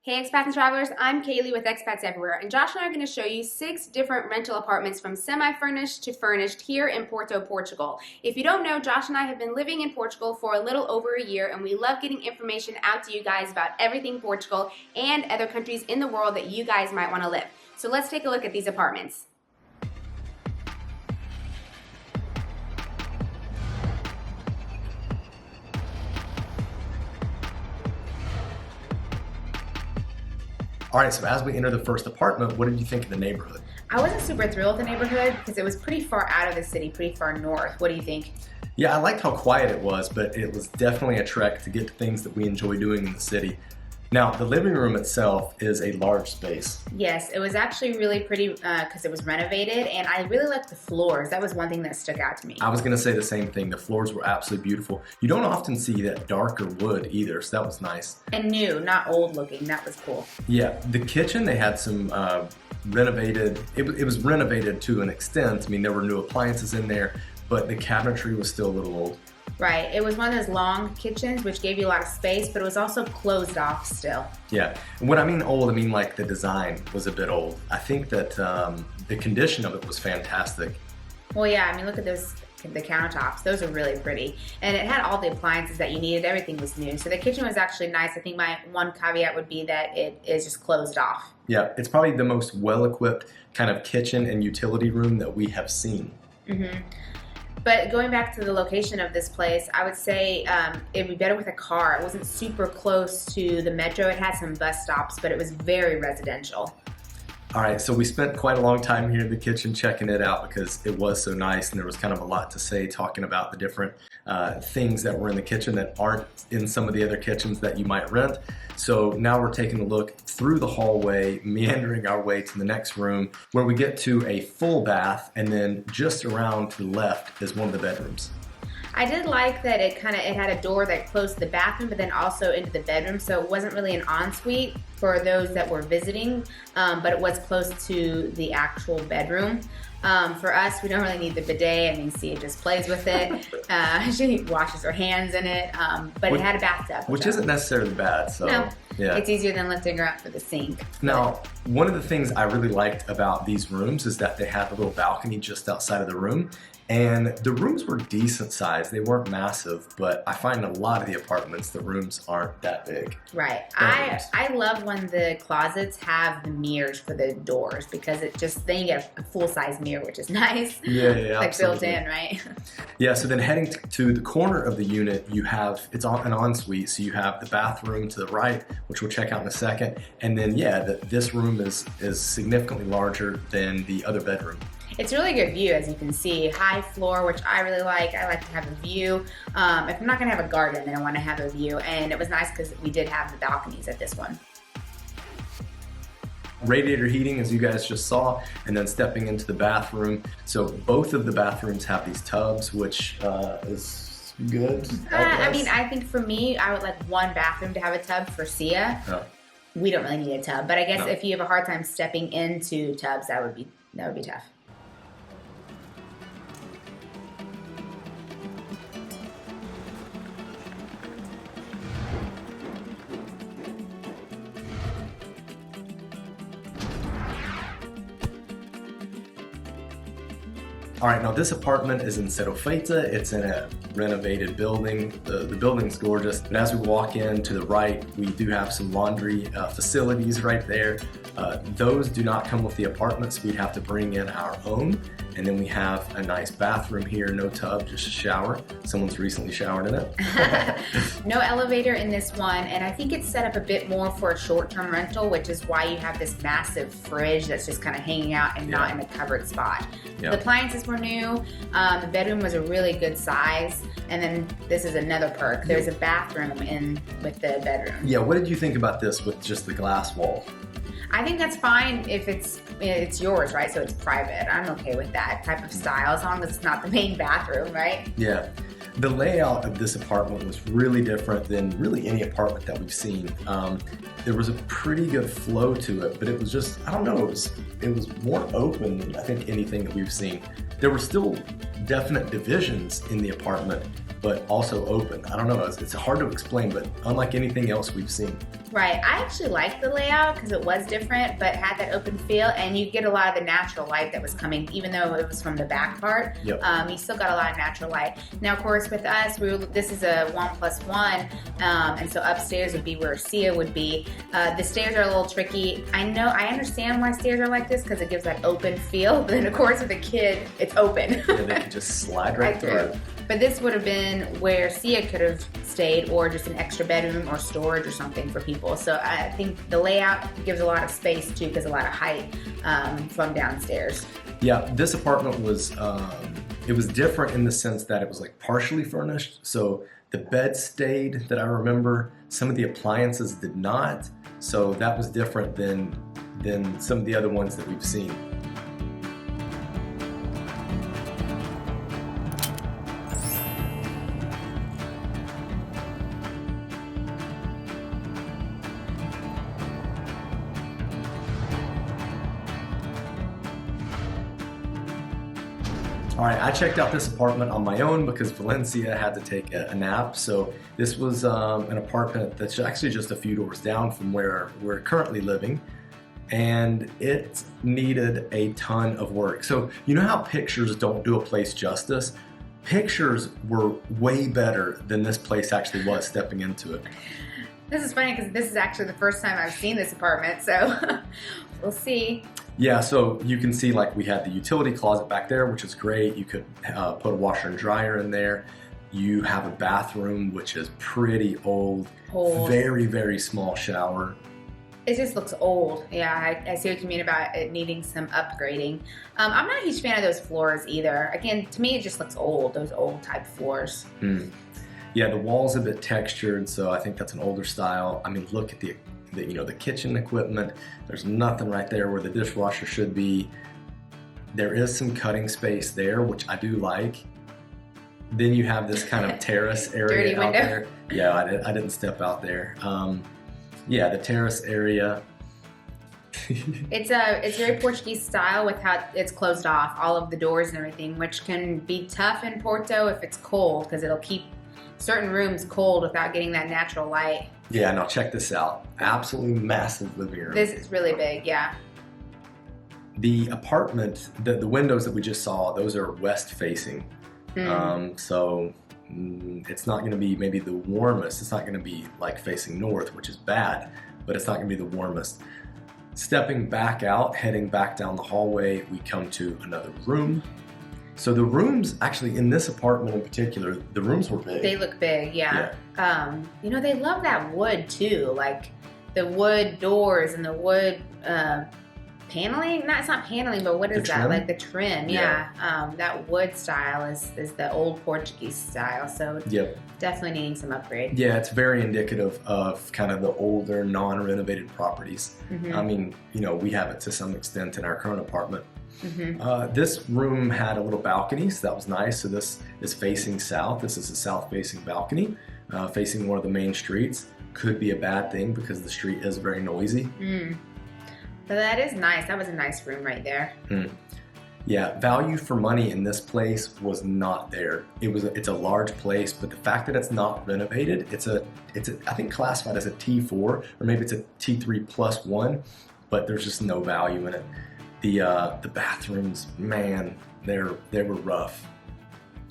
Hey expats and travelers, I'm Kaylee with Expats Everywhere, and Josh and I are going to show you 6 different rental apartments from semi-furnished to furnished here in Porto, Portugal. If you don't know, Josh and I have been living in Portugal for a little over a year, and we love getting information out to you guys about everything Portugal and other countries in the world that you guys might want to live. So let's take a look at these apartments. All right, so as we enter the first apartment, what did you think of the neighborhood? I wasn't super thrilled with the neighborhood because it was pretty far out of the city, pretty far north. What do you think? Yeah, I liked how quiet it was, but it was definitely a trek to get to things that we enjoy doing in the city. Now, the living room itself is a large space. Yes, it was actually really pretty because it was renovated, and I really liked the floors. That was one thing that stuck out to me. I was gonna say the same thing. The floors were absolutely beautiful. You don't often see that darker wood either, so that was nice. And new, not old looking. That was cool. Yeah, the kitchen, they had some renovated, it was renovated to an extent. I mean, there were new appliances in there, but the cabinetry was still a little old. Right, it was one of those long kitchens which gave you a lot of space, but it was also closed off still. Yeah, and when I mean old, I mean like the design was a bit old. I think that the condition of it was fantastic. Well, yeah, I mean, look at those, the countertops. Those are really pretty. And it had all the appliances that you needed. Everything was new. So the kitchen was actually nice. I think my one caveat would be that it is just closed off. Yeah, it's probably the most well-equipped kind of kitchen and utility room that we have seen. Mm-hmm. But going back to the location of this place, I would say it'd be better with a car. It wasn't super close to the metro. It had some bus stops, but it was very residential. All right, so we spent quite a long time here in the kitchen checking it out because it was so nice, and there was kind of a lot to say talking about the different things that were in the kitchen that aren't in some of the other kitchens that you might rent. So now we're taking a look through the hallway, meandering our way to the next room where we get to a full bath, and then just around to the left is one of the bedrooms. I did like that it had a door that closed to the bathroom, but then also into the bedroom, so it wasn't really an ensuite for those that were visiting, but it was close to the actual bedroom. For us, we don't really need the bidet. I mean, Sia just plays with it. She washes her hands in it, but it had a bathtub. Which isn't necessarily bad, so. No, yeah. It's easier than lifting her up for the sink. Now, one of the things I really liked about these rooms is that they had a little balcony just outside of the room. And the rooms were decent size. They weren't massive, but I find a lot of the apartments, the rooms aren't that big. Right. I love when the closets have the mirrors for the doors because then you get a full-size mirror, which is nice. Yeah, like absolutely. built in, right? Yeah, so then heading to the corner of the unit, you have, it's an ensuite, so you have the bathroom to the right, which we'll check out in a second. And then, yeah, this room is significantly larger than the other bedroom. It's a really good view, as you can see. High floor, which I really like. I like to have a view. If I'm not gonna have a garden, then I wanna have a view. And it was nice because we did have the balconies at this one. Radiator heating, as you guys just saw, and then stepping into the bathroom. So both of the bathrooms have these tubs, which is good. I mean, I think for me, I would like one bathroom to have a tub for Sia. Oh. We don't really need a tub, but I guess No. if you have a hard time stepping into tubs, that would be tough. All right, now this apartment is in Cedofeita. It's in a renovated building. The building's gorgeous, but as we walk in to the right, we do have some laundry facilities right there. Those do not come with the apartments. We'd have to bring in our own. And then we have a nice bathroom here, no tub, just a shower. Someone's recently showered in it. No elevator in this one, and I think it's set up a bit more for a short-term rental, which is why you have this massive fridge that's just kind of hanging out and not in a covered spot. Yeah. The appliances were new, the bedroom was a really good size, and then this is another perk. There's a bathroom in with the bedroom. Yeah, what did you think about this with just the glass wall? I think that's fine if it's yours, right? So it's private. I'm okay with that type of style as long as it's not the main bathroom, right? Yeah. The layout of this apartment was really different than really any apartment that we've seen. There was a pretty good flow to it, but it was just, I don't know, it was more open than I think anything that we've seen. There were still definite divisions in the apartment, but also open. I don't know, it's hard to explain, but unlike anything else we've seen. Right. I actually liked the layout because it was different, but had that open feel, and you get a lot of the natural light that was coming, even though it was from the back part. Yep. You still got a lot of natural light. Now, of course, with us, this is a 1+1, and so upstairs would be where Sia would be. The stairs are a little tricky. I understand why stairs are like this because it gives that open feel, but then, of course, with a kid, it's open. Yeah, they could just slide right through. But this would have been where Sia could have stayed, or just an extra bedroom or storage or something for people. So I think the layout gives a lot of space too, because a lot of height from downstairs. Yeah, this apartment was it was different in the sense that it was like partially furnished. So the bed stayed that I remember. Some of the appliances did not. So that was different than some of the other ones that we've seen. All right, I checked out this apartment on my own because Valencia had to take a nap. So this was an apartment that's actually just a few doors down from where we're currently living. And it needed a ton of work. So you know how pictures don't do a place justice? Pictures were way better than this place actually was stepping into it. This is funny because this is actually the first time I've seen this apartment, so we'll see. Yeah, so you can see like we had the utility closet back there, which is great. You could put a washer and dryer in there. You have a bathroom, which is pretty old. Very, very small shower. It just looks old. Yeah, I see what you mean about it needing some upgrading. I'm not a huge fan of those floors either. Again, to me, it just looks old, those old type floors. Yeah, the wall's a bit textured, so I think that's an older style. I mean, look at the kitchen equipment. There's nothing right there where the dishwasher should be. There is some cutting space there, which I do like. Then you have this kind of terrace area out there. Yeah, I didn't step out there. Yeah, the terrace area. It's very Portuguese style with how it's closed off, all of the doors and everything, which can be tough in Porto if it's cold because it'll keep certain rooms cold without getting that natural light. Yeah, now check this out. Absolutely massive living room. This is really big, yeah. The apartment, the windows that we just saw, those are west facing. So it's not going to be maybe the warmest. It's not going to be like facing north, which is bad, but it's not going to be the warmest. Stepping back out, heading back down the hallway, we come to another room. So the rooms, actually in this apartment in particular, the rooms were big. They look big, yeah. You know, they love that wood too, like the wood doors and the wood paneling. It's not paneling, but what is that? Like the trim, yeah. That wood style is the old Portuguese style, so definitely needing some upgrade. Yeah, it's very indicative of kind of the older, non-renovated properties. I mean, you know, we have it to some extent in our current apartment. This room had a little balcony, so that was nice. So this is facing south. This is a south-facing balcony, facing one of the main streets. Could be a bad thing because the street is very noisy. But that is nice. That was a nice room right there. Yeah, value for money in this place was not there. It's a large place, but the fact that it's not renovated, it's I think classified as a T4 or maybe it's a T3+1, but there's just no value in it. The bathrooms, man, they were rough.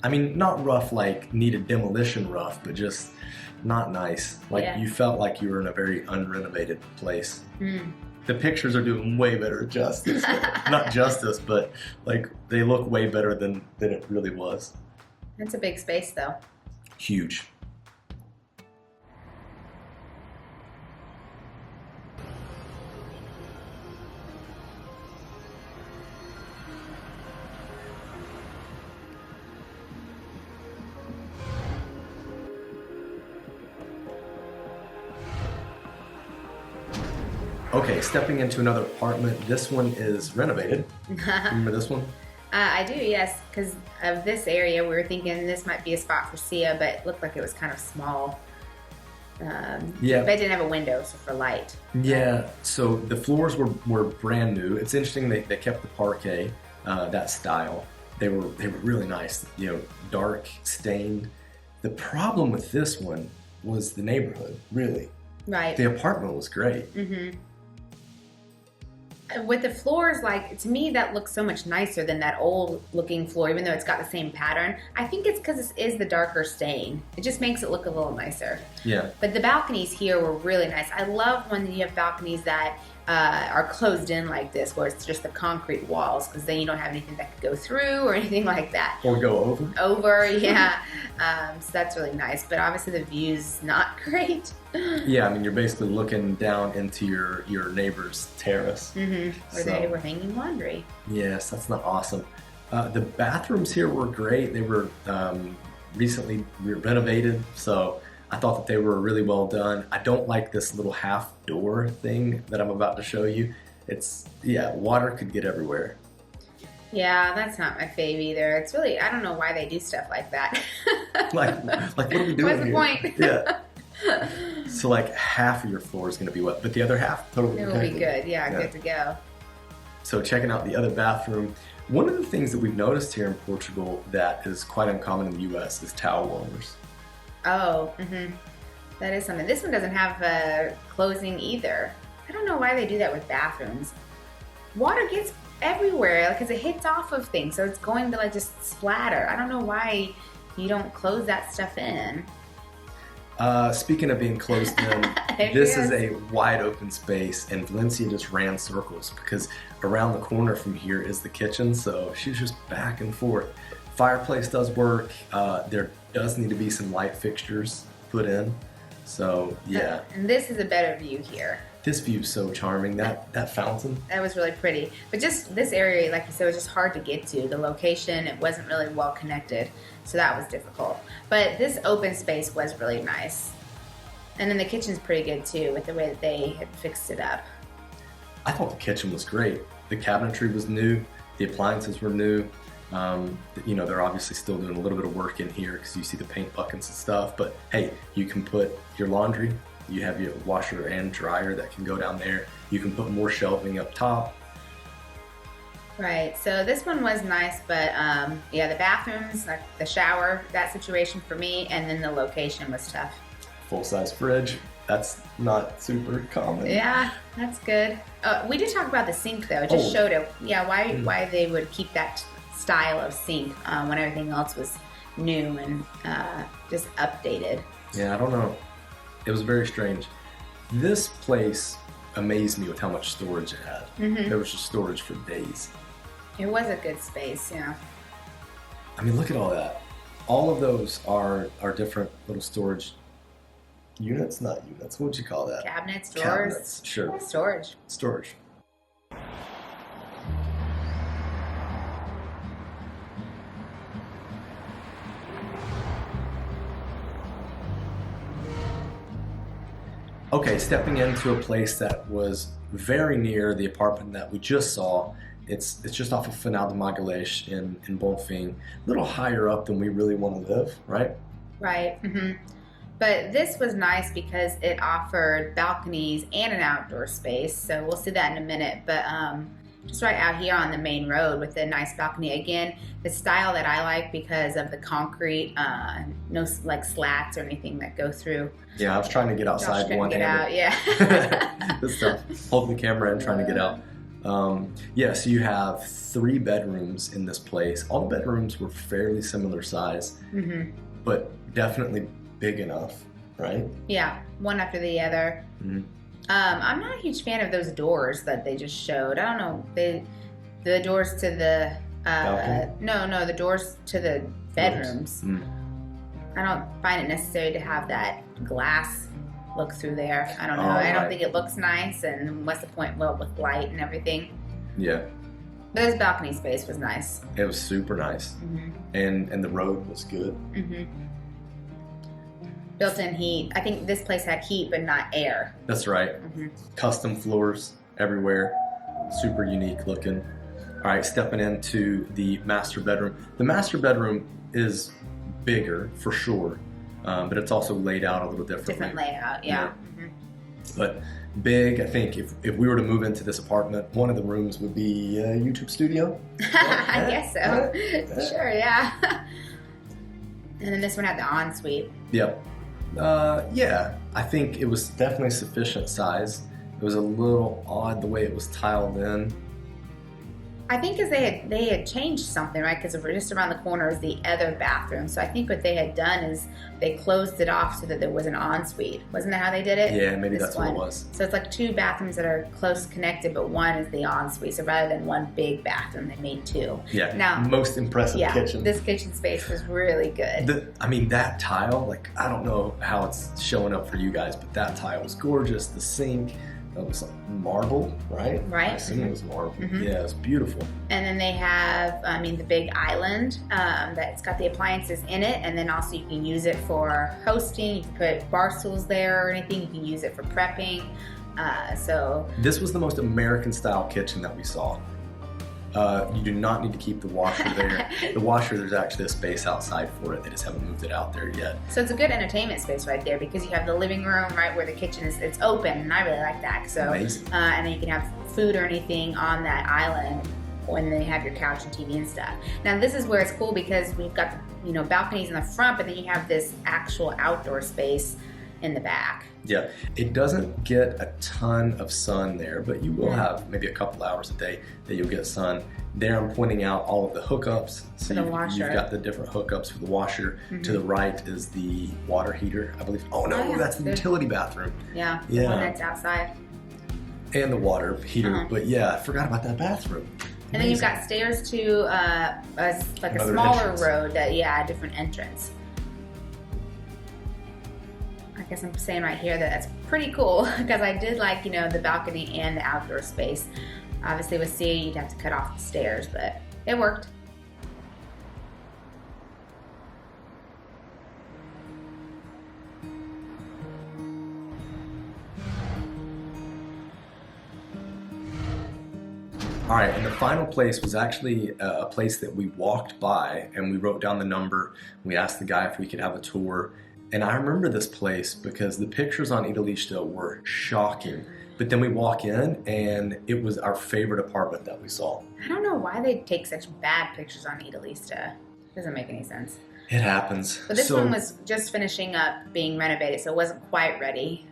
I mean, not rough like needed demolition rough, but just not nice. Like you felt like you were in a very unrenovated place. The pictures are doing way better justice. Not justice, but like they look way better than it really was. It's a big space though. Huge. Okay, stepping into another apartment. This one is renovated. Remember this one? I do, yes, because of this area. We were thinking this might be a spot for Sia, but it looked like it was kind of small. But it didn't have a window, so for light. Yeah, so the floors were brand new. It's interesting they kept the parquet, that style. They were really nice, you know, dark, stained. The problem with this one was the neighborhood, really. Right. The apartment was great. Mm-hmm. With the floors, like, to me, that looks so much nicer than that old looking floor, even though it's got the same pattern. I think it's because this is the darker stain. It just makes it look a little nicer. Yeah. But the balconies here were really nice. I love when you have balconies that are closed in like this, where it's just the concrete walls, because then you don't have anything that could go through or anything like that. Or go over. Over, yeah. So that's really nice. But obviously the view's not great. Yeah, I mean, you're basically looking down into your neighbor's terrace. Mm-hmm. Where they were hanging laundry. Yes, that's not awesome. The bathrooms here were great. They were recently renovated, so I thought that they were really well done. I don't like this little half door thing that I'm about to show you. Water could get everywhere. Yeah, that's not my fave either. It's really, I don't know why they do stuff like that. like what are we doing What's the here? point? Yeah. So like half of your floor is going to be wet, but the other half totally It will be good. Yeah, good to go. So checking out the other bathroom, one of the things that we've noticed here in Portugal that is quite uncommon in the U.S. is towel warmers. Oh, that is something. This one doesn't have closing either. I don't know why they do that with bathrooms. Water gets everywhere because it hits off of things, so it's going to like just splatter. I don't know why you don't close that stuff in. Speaking of being closed in, this is a wide open space, and Valencia just ran circles because around the corner from here is the kitchen, so she's just back and forth. Fireplace does work. There does need to be some light fixtures put in, so yeah. And this is a better view here. This view is so charming. That fountain. That was really pretty. But just this area, like you said, was just hard to get to. The location, it wasn't really well connected. So that was difficult. But this open space was really nice. And then the kitchen's pretty good too, with the way that they had fixed it up. I thought the kitchen was great. The cabinetry was new. The appliances were new. They're obviously still doing a little bit of work in here because you see the paint buckets and stuff. But hey, you can put your laundry. You have your washer and dryer that can go down there. You can put more shelving up top. Right, so this one was nice, but the bathrooms, like the shower, that situation for me, and then the location was tough. Full-size fridge, that's not super common. Yeah, that's good. We did talk about the sink though, it just showed it. Yeah, why they would keep that style of sink when everything else was new and just updated. Yeah, I don't know. It was very strange. This place amazed me with how much storage it had. There was just storage for days. It was a good space, yeah. I mean, look at all that. All of those are different little storage units, not units. What would you call that? Cabinets, drawers. Cabinets, sure. Storage. Storage. Okay, stepping into a place that was very near the apartment that we just saw. It's just off of Final de Magalhães in Bonfim, a little higher up than we really want to live, right? Right. But this was nice because it offered balconies and an outdoor space. So we'll see that in a minute. But just right out here on the main road with a nice balcony. Again, the style that I like because of the concrete, no like slats or anything that go through. Yeah, I was trying to get outside one-handed. Out, yeah. This stuff, holding the camera and trying to get out. So you have 3 bedrooms in this place. All the bedrooms were fairly similar size, but definitely big enough, right? Yeah, one after the other. I'm not a huge fan of those doors that they just showed. I don't know, the doors to the the doors to the bedrooms. I don't find it necessary to have that glass look through there. I don't know. I don't think it looks nice, and what's the point? Well, with light and everything. Yeah. But this balcony space was nice. It was super nice, and the road was good. Built-in heat. I think this place had heat, but not air. That's right. Custom floors everywhere. Super unique looking. All right, stepping into the master bedroom. The master bedroom is bigger for sure, but it's also laid out a little differently. Different layout, yeah. But big. I think if we were to move into this apartment, one of the rooms would be a YouTube studio. I guess so. Sure, yeah. And then this one had the ensuite. Yep. Yeah, I think it was definitely sufficient size. It was a little odd the way it was tiled in. I think because they had changed something, right? Because just around the corner is the other bathroom. So I think what they had done is they closed it off so that there was an ensuite. Wasn't that how they did it? Yeah, maybe that's what it was. So it's like 2 bathrooms that are close connected, but one is the ensuite. So rather than 1 big bathroom, they made 2. Yeah. Now, most impressive kitchen. This kitchen space was really good. That tile, like, I don't know how it's showing up for you guys, but that tile was gorgeous. The sink. It was like marble, right? Right. I assume it was marble. Mm-hmm. Yeah, it was beautiful. And then they have, the big island that's got the appliances in it. And then also you can use it for hosting. You can put bar stools there or anything. You can use it for prepping. This was the most American style kitchen that we saw. You do not need to keep the washer there. The washer, there's actually a space outside for it. They just haven't moved it out there yet. So it's a good entertainment space right there because you have the living room right where the kitchen is. It's open, and I really like that. So, amazing. And then you can have food or anything on that island when they have your couch and TV and stuff. Now this is where it's cool because we've got balconies in the front, but then you have this actual outdoor space in the back. Yeah, it doesn't get a ton of sun there, but you will have maybe a couple hours a day that you'll get sun. There I'm pointing out all of the hookups. So you've got the different hookups for the washer. Mm-hmm. To the right is the water heater, I believe. Oh no, that's the utility bathroom. Yeah, the one that's outside. And the water heater, but yeah, I forgot about that bathroom. And then you've got stairs to a smaller road that, a different entrance. I guess I'm saying right here that that's pretty cool because I did like, the balcony and the outdoor space. Obviously with C, you'd have to cut off the stairs, but it worked. All right, and the final place was actually a place that we walked by and we wrote down the number. We asked the guy if we could have a tour. And I remember this place because the pictures on Ildefonso were shocking. But then we walk in and it was our favorite apartment that we saw. I don't know why they take such bad pictures on Ildefonso. Doesn't make any sense. It happens. But this one was just finishing up being renovated, so it wasn't quite ready.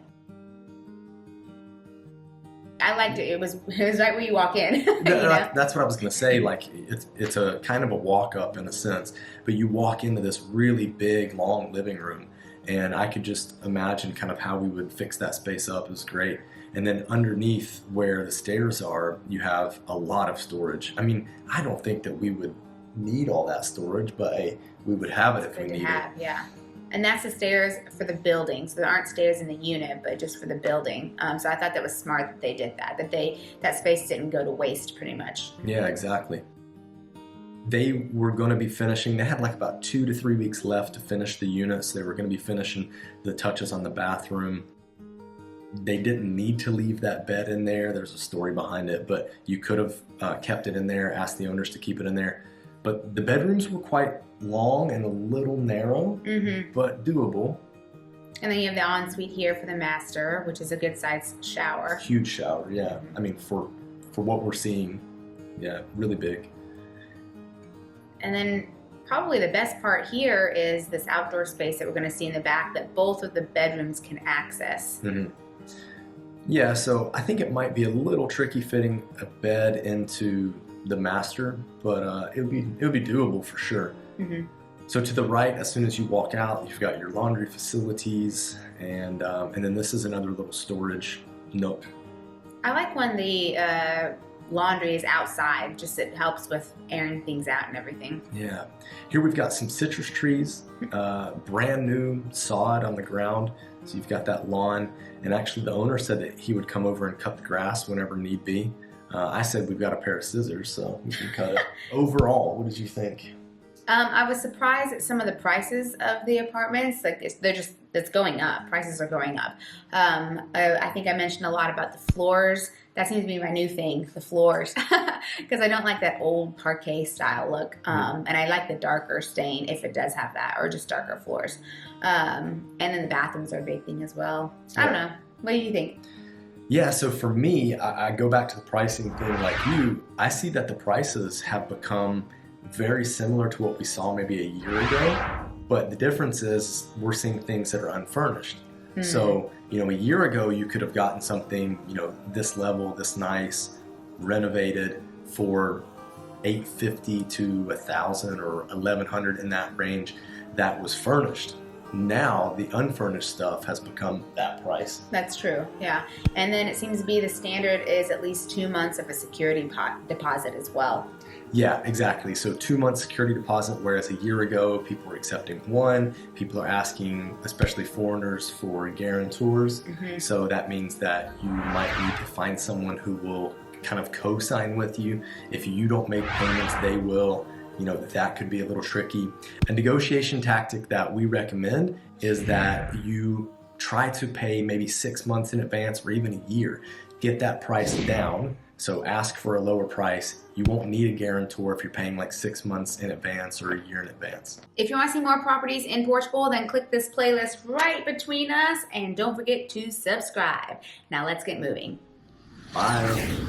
I liked it. It was right where you walk in. That's what I was going to say. Like it's a kind of a walk up in a sense, but you walk into this really big, long living room. And I could just imagine kind of how we would fix that space up. It was great. And then underneath where the stairs are, you have a lot of storage. I mean, I don't think that we would need all that storage, but hey, we would have it if we needed it. Yeah. And that's the stairs for the building. So there aren't stairs in the unit, but just for the building. So I thought that was smart that they did that that space didn't go to waste pretty much. Yeah, exactly. They were going to be finishing, they had like about 2 to 3 weeks left to finish the units. They were going to be finishing the touches on the bathroom. They didn't need to leave that bed in there. There's a story behind it, but you could have kept it in there, asked the owners to keep it in there. But the bedrooms were quite long and a little narrow, but doable. And then you have the ensuite here for the master, which is a good sized shower. Huge shower, yeah. I mean, for what we're seeing, yeah, really big. And then probably the best part here is this outdoor space that we're going to see in the back that both of the bedrooms can access. Mm-hmm. Yeah, so I think it might be a little tricky fitting a bed into the master, but it would be doable for sure. Mm-hmm. So to the right, as soon as you walk out, you've got your laundry facilities, and then this is another little storage nook. I like when the laundry is outside, just it helps with airing things out and everything. Yeah. Here we've got some citrus trees, brand new sod on the ground. So you've got that lawn. And actually the owner said that he would come over and cut the grass whenever need be. I said we've got a pair of scissors, so we can cut it. Overall, what did you think? I was surprised at some of the prices of the apartments. Like it's going up. Prices are going up. I think I mentioned a lot about the floors. That seems to be my new thing, the floors, because I don't like that old parquet style look. And I like the darker stain if it does have that, or just darker floors. And then the bathrooms are a big thing as well. I don't know. What do you think? Yeah, so for me, I go back to the pricing thing like you. I see that the prices have become very similar to what we saw maybe a year ago. But the difference is we're seeing things that are unfurnished. So, you know, a year ago you could have gotten something, you know, this level, this nice, renovated for $850 to $1,000 or $1,100 in that range that was furnished. Now the unfurnished stuff has become that price. That's true, yeah. And then it seems to be the standard is at least 2 months of a security deposit as well. Yeah, exactly. So 2 months security deposit, whereas a year ago people were accepting 1. People are asking, especially foreigners, for guarantors. So that means that you might need to find someone who will kind of co-sign with you. If you don't make payments, they will. You know, that could be a little tricky. A negotiation tactic that we recommend is that you try to pay maybe 6 months in advance or even a year. Get that price down. So ask for a lower price. You won't need a guarantor if you're paying like 6 months in advance or a year in advance. If you want to see more properties in Portugal, then click this playlist right between us and don't forget to subscribe. Now let's get moving. Bye.